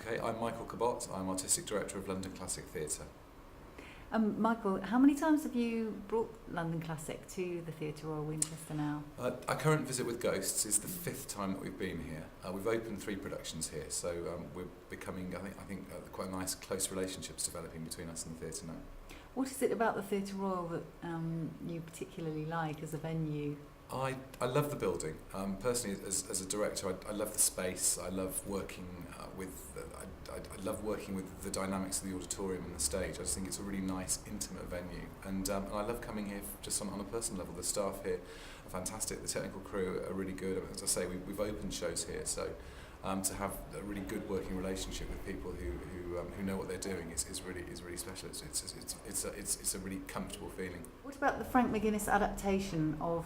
Okay, I'm Michael Cabot. I'm Artistic Director of London Classic Theatre. Michael, how many times have you brought London Classic to the Theatre Royal Winchester now? Our current visit with Ghosts is the 5th time that we've been here. We've opened 3 productions here, so we're becoming, I think quite a nice close relationships developing between us and the theatre now. What is it about the Theatre Royal that you particularly like as a venue? I love the building. Personally, as a director, I love the space. I love working I love working with the dynamics of the auditorium and the stage. I just think it's a really nice, intimate venue, and I love coming here just on a personal level. The staff here are fantastic. The technical crew are really good. As I say, we've opened shows here, so to have a really good working relationship with people who know what they're doing is really special. It's a really comfortable feeling. What about the Frank McGuinness adaptation of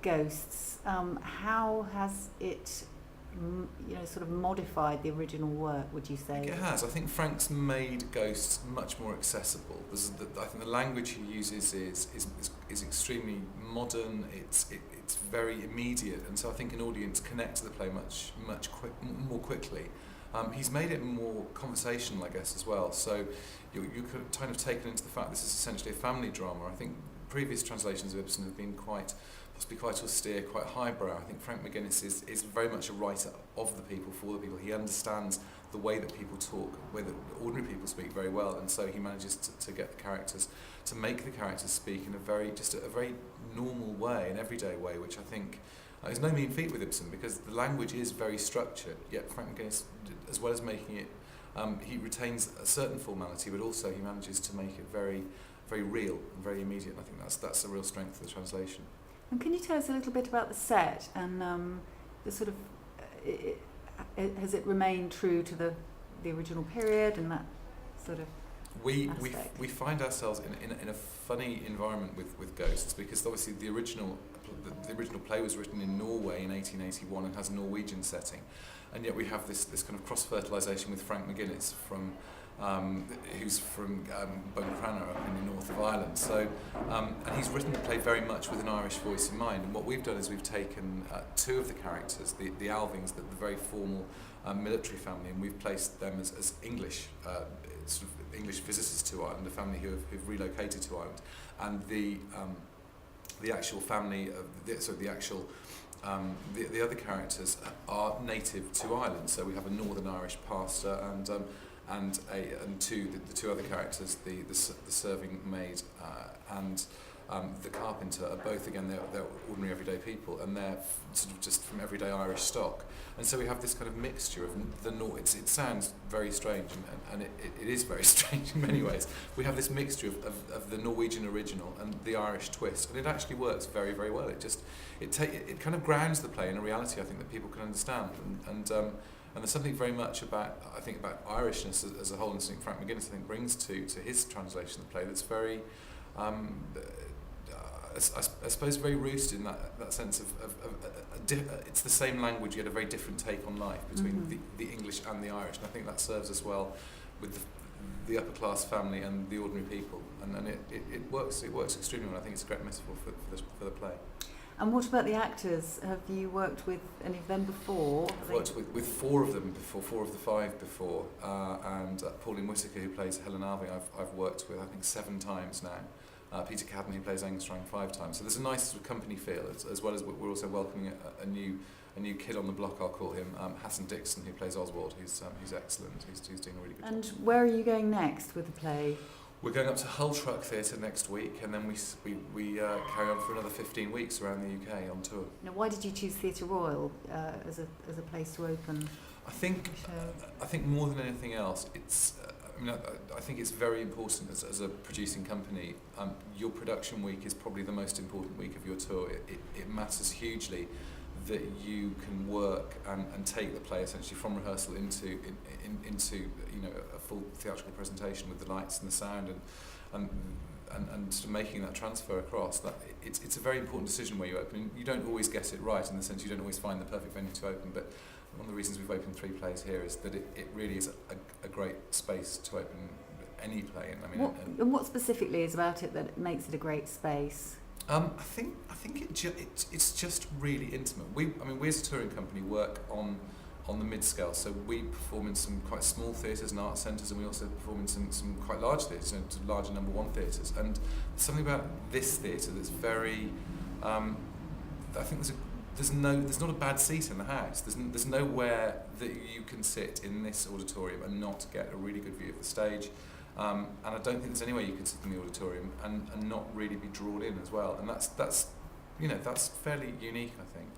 Ghosts? How has it sort of modified the original work, would you say? It has. I think Frank's made Ghosts much more accessible. I think the language he uses is extremely modern. It's very immediate, and so I think an audience connect to the play much more quickly. He's made it more conversational, I guess, as well. So you could kind of taken into the fact this is essentially a family drama. I think previous translations of Ibsen have been possibly quite austere, quite highbrow. I think Frank McGuinness is very much a writer of the people, for the people. He understands the way that people talk, the way that ordinary people speak very well, and so he manages to get the characters, to make the characters speak in a very normal way, an everyday way, which I think is no mean feat with Ibsen, because the language is very structured, yet Frank McGuinness, as well as making it, he retains a certain formality, but also he manages to make it very, very real and very immediate, and I think that's the real strength of the translation. And can you tell us a little bit about the set and the sort of, has it remained true to the original period and that sort of aspect? We find ourselves in a funny environment with Ghosts, because obviously the original play was written in Norway in 1881 and has a Norwegian setting, and yet we have this kind of cross-fertilisation with Frank McGuinness who's from Buncrana up in the north of Ireland. So, and he's written the play very much with an Irish voice in mind. And what we've done is we've taken 2 of the characters, the Alvings, the very formal military family, and we've placed them as English, sort of English visitors to Ireland, a family who've relocated to Ireland, and the actual family, the other characters are native to Ireland. So we have a Northern Irish pastor and the 2 other characters, the serving maid and the carpenter, are both, again, they're ordinary everyday people, and they're sort of just from everyday Irish stock. And so we have this kind of mixture of it sounds very strange, and it is very strange in many ways. We have this mixture of the Norwegian original and the Irish twist, and it actually works very, very well. It kind of grounds the play in a reality, I think, that people can understand, and there's something very much about Irishness as a whole, and something Frank McGuinness, I think, brings to his translation of the play that's very, I suppose, very rooted in that sense of it's the same language, yet a very different take on life between the English and the Irish, and I think that serves us well with the upper class family and the ordinary people, and it works extremely well. I think it's a great metaphor for the play. And what about the actors? Have you worked with any of them before? I've worked with 4 of them before, 4 of the 5 before, and Pauline Whittaker, who plays Helen Alving, I've worked with, I think, 7 times now. Peter Cadden, who plays Engstrang, 5 times. So there's a nice sort of company feel, as well as we're also welcoming a new kid on the block, I'll call him, Hassan Dixon, who plays Oswald, who's excellent, who's doing a really good job. And where are you going next with the play? We're going up to Hull Truck Theatre next week, and then we carry on for another 15 weeks around the UK on tour. Now, why did you choose Theatre Royal as a place to open? I think more than anything else, it's. I think it's very important as a producing company. Your production week is probably the most important week of your tour. It matters hugely that you can work and take the play essentially from rehearsal into a full theatrical presentation with the lights and the sound and sort of making that transfer across. That it's a very important decision where you open. You don't always get it right, in the sense you don't always find the perfect venue to open, but one of the reasons we've opened 3 plays here is that it really is a great space to open any play in. And what specifically is about it that makes it a great space? I think it's just really intimate. We as a touring company work on on the mid-scale. So we perform in some quite small theatres and art centres, and we also perform in some quite large theatres, larger number one theatres. And there's something about this theatre that's very, I think there's not a bad seat in the house. There's nowhere that you can sit in this auditorium and not get a really good view of the stage. And I don't think there's anywhere you can sit in the auditorium and not really be drawn in as well. And that's fairly unique, I think.